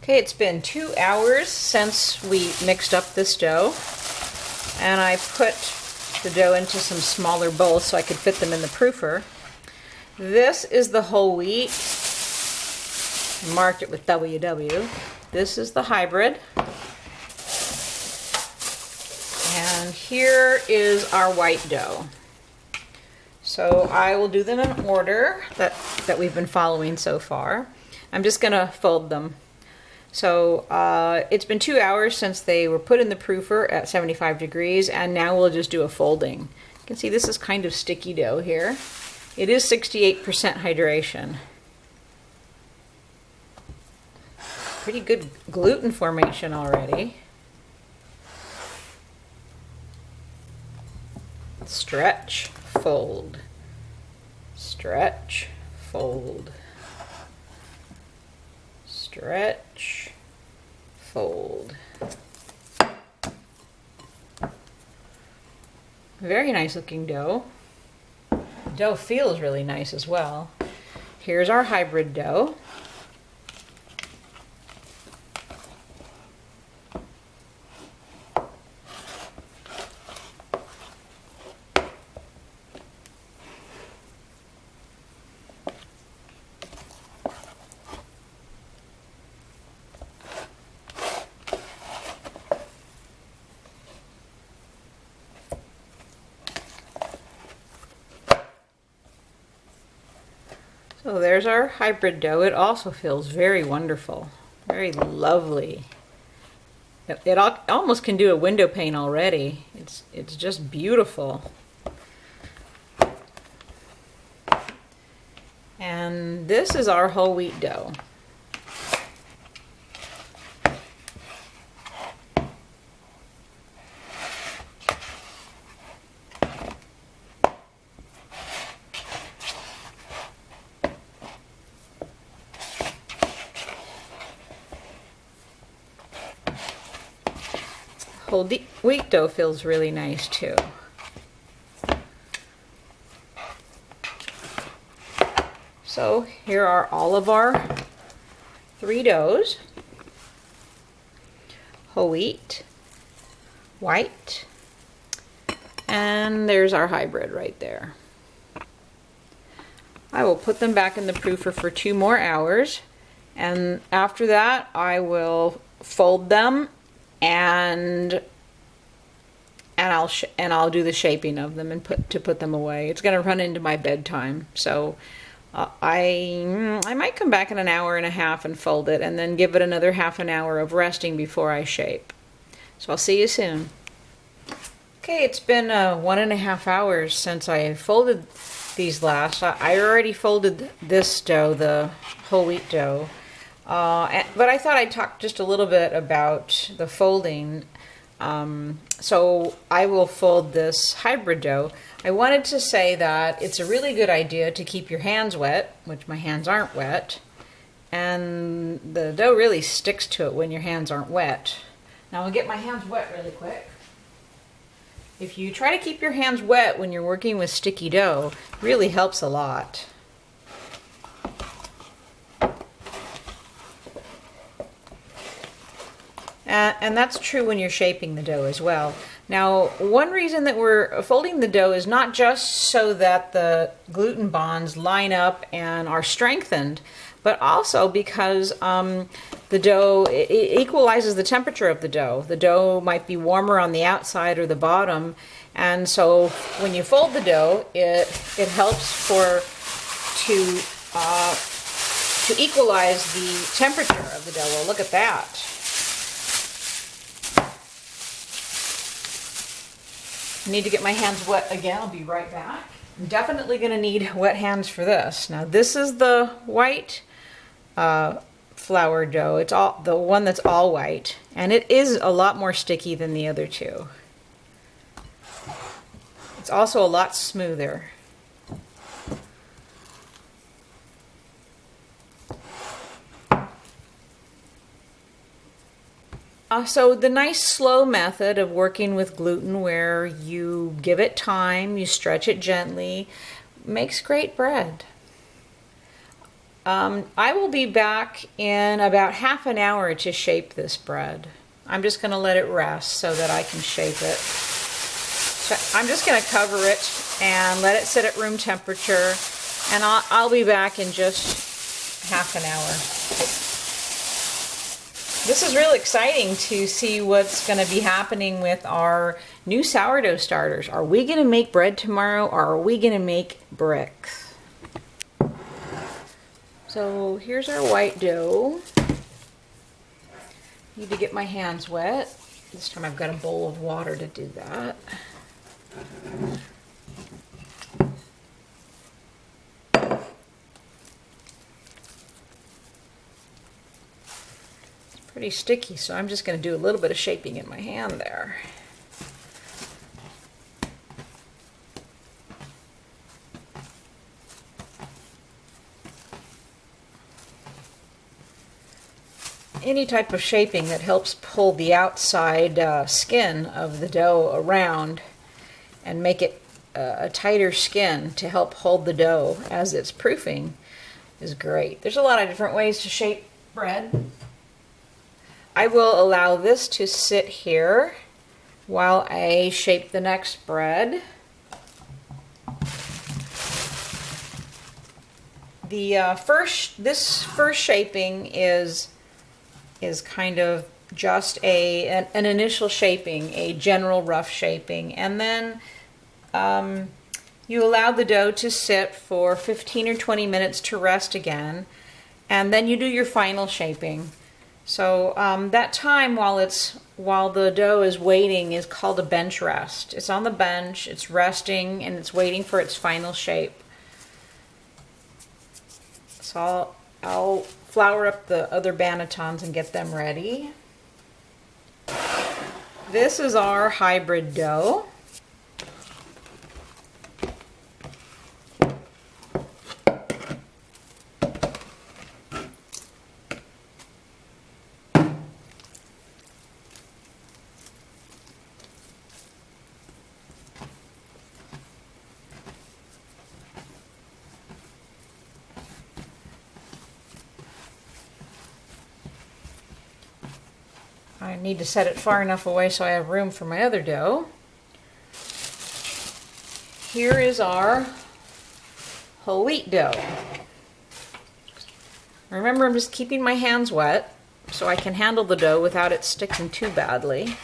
Okay, it's been 2 hours since we mixed up this dough, and I put the dough into some smaller bowls so I could fit them in the proofer. This is the whole wheat. Marked it with WW. This is the hybrid. And here is our white dough. So I will do them in order that we've been following so far. I'm just going to fold them. So it's been 2 hours since they were put in the proofer at 75 degrees, and now we'll just do a folding. You can see this is kind of sticky dough here. It is 68% hydration. Pretty good gluten formation already. Stretch, fold. Stretch, fold. Stretch, fold. Very nice looking dough. The dough feels really nice as well. Here's our hybrid dough. So there's our hybrid dough. It also feels very wonderful, very lovely. It almost can do a window pane already. It's just beautiful. And this is our whole wheat dough. Whole wheat dough feels really nice too. So here are all of our 3 doughs. Whole wheat, white, and there's our hybrid right there. I will put them back in the proofer for 2 more hours, and after that I will fold them and I'll do the shaping of them and put them away. It's going to run into my bedtime, so I might come back in an hour and a half and fold it, and then give it another half an hour of resting before I shape. So I'll see you soon. Okay, it's been 1.5 hours since I folded these last. I already folded this dough, the whole wheat dough. But I thought I'd talk just a little bit about the folding. So I will fold this hybrid dough. I wanted to say that it's a really good idea to keep your hands wet, which my hands aren't wet, and the dough really sticks to it when your hands aren't wet. Now I'll get my hands wet really quick. If you try to keep your hands wet when you're working with sticky dough, it really helps a lot. And that's true when you're shaping the dough as well. Now, one reason that we're folding the dough is not just so that the gluten bonds line up and are strengthened, but also because the dough, it equalizes the temperature of the dough. The dough might be warmer on the outside or the bottom, and so when you fold the dough, it helps to equalize the temperature of the dough. Well, look at that. I need to get my hands wet again. I'll be right back. I'm definitely going to need wet hands for this. Now this is the white flour dough. It's all the one that's all white, and it is a lot more sticky than the other two. It's also a lot smoother. So the nice slow method of working with gluten, where you give it time, you stretch it gently, makes great bread. I will be back in about half an hour to shape this bread. I'm just going to let it rest so that I can shape it. So I'm just going to cover it and let it sit at room temperature, and I'll be back in just half an hour. This is really exciting to see what's going to be happening with our new sourdough starters. Are we going to make bread tomorrow, or are we going to make bricks? So here's our white dough. Need to get my hands wet. This time I've got a bowl of water to do that. It's pretty sticky, so I'm just going to do a little bit of shaping in my hand there. Any type of shaping that helps pull the outside skin of the dough around and make it a tighter skin to help hold the dough as it's proofing is great. There's a lot of different ways to shape bread. I will allow this to sit here while I shape the next bread. This first shaping is kind of just an initial shaping, a general rough shaping, and then you allow the dough to sit for 15 or 20 minutes to rest again, and then you do your final shaping. So that time while the dough is waiting is called a bench rest. It's on the bench, it's resting, and it's waiting for its final shape. So I'll flour up the other bannetons and get them ready. This is our hybrid dough. I need to set it far enough away so I have room for my other dough. Here is our whole wheat dough. Remember, I'm just keeping my hands wet so I can handle the dough without it sticking too badly.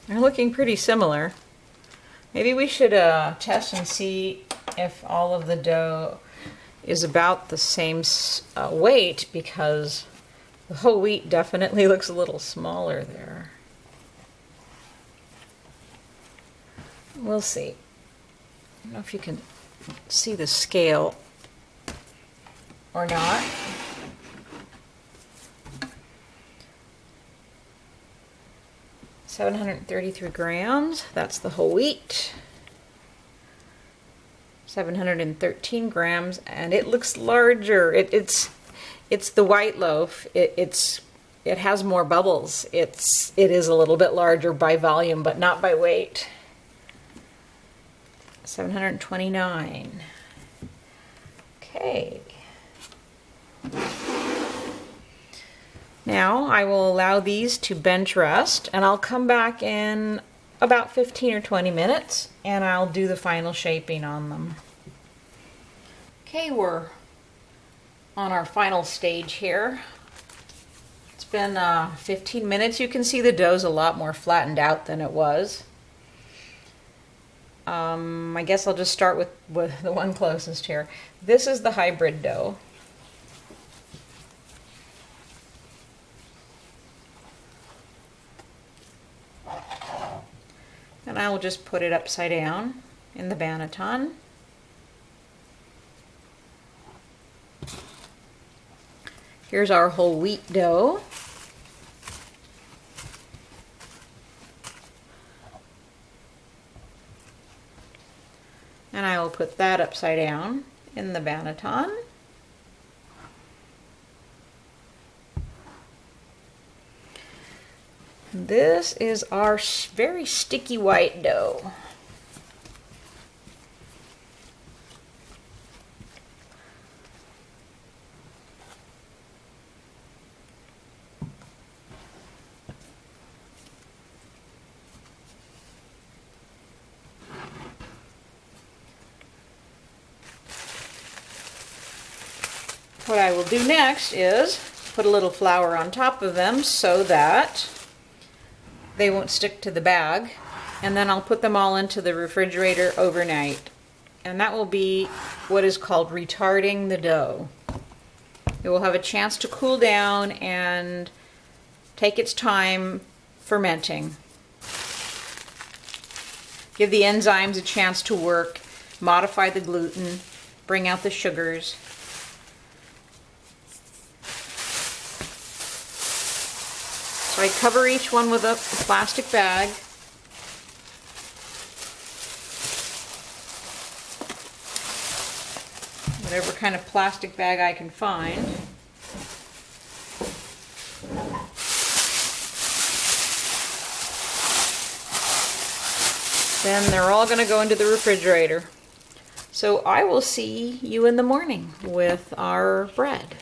They're looking pretty similar. Maybe we should test and see if all of the dough is about the same weight, because the whole wheat definitely looks a little smaller there. We'll see. I don't know if you can see the scale or not. $733 grams, that's the whole wheat. 713 grams, and it looks larger. It's the white loaf. It has more bubbles. It is a little bit larger by volume, but not by weight. 729. Okay. Now I will allow these to bench rest, and I'll come back in about 15 or 20 minutes and I'll do the final shaping on them. Okay, we're on our final stage here. It's been 15 minutes. You can see the dough's a lot more flattened out than it was. I guess I'll just start with the one closest here. This is the hybrid dough. And I will just put it upside down in the banneton. Here's our whole wheat dough. And I will put that upside down in the banneton. This is our very sticky white dough. What I will do next is put a little flour on top of them so that they won't stick to the bag, and then I'll put them all into the refrigerator overnight, and that will be what is called retarding the dough. It will have a chance to cool down and take its time fermenting. Give the enzymes a chance to work, modify the gluten, bring out the sugars. So I cover each one with a plastic bag. Whatever kind of plastic bag I can find. Then they're all going to go into the refrigerator. So I will see you in the morning with our bread.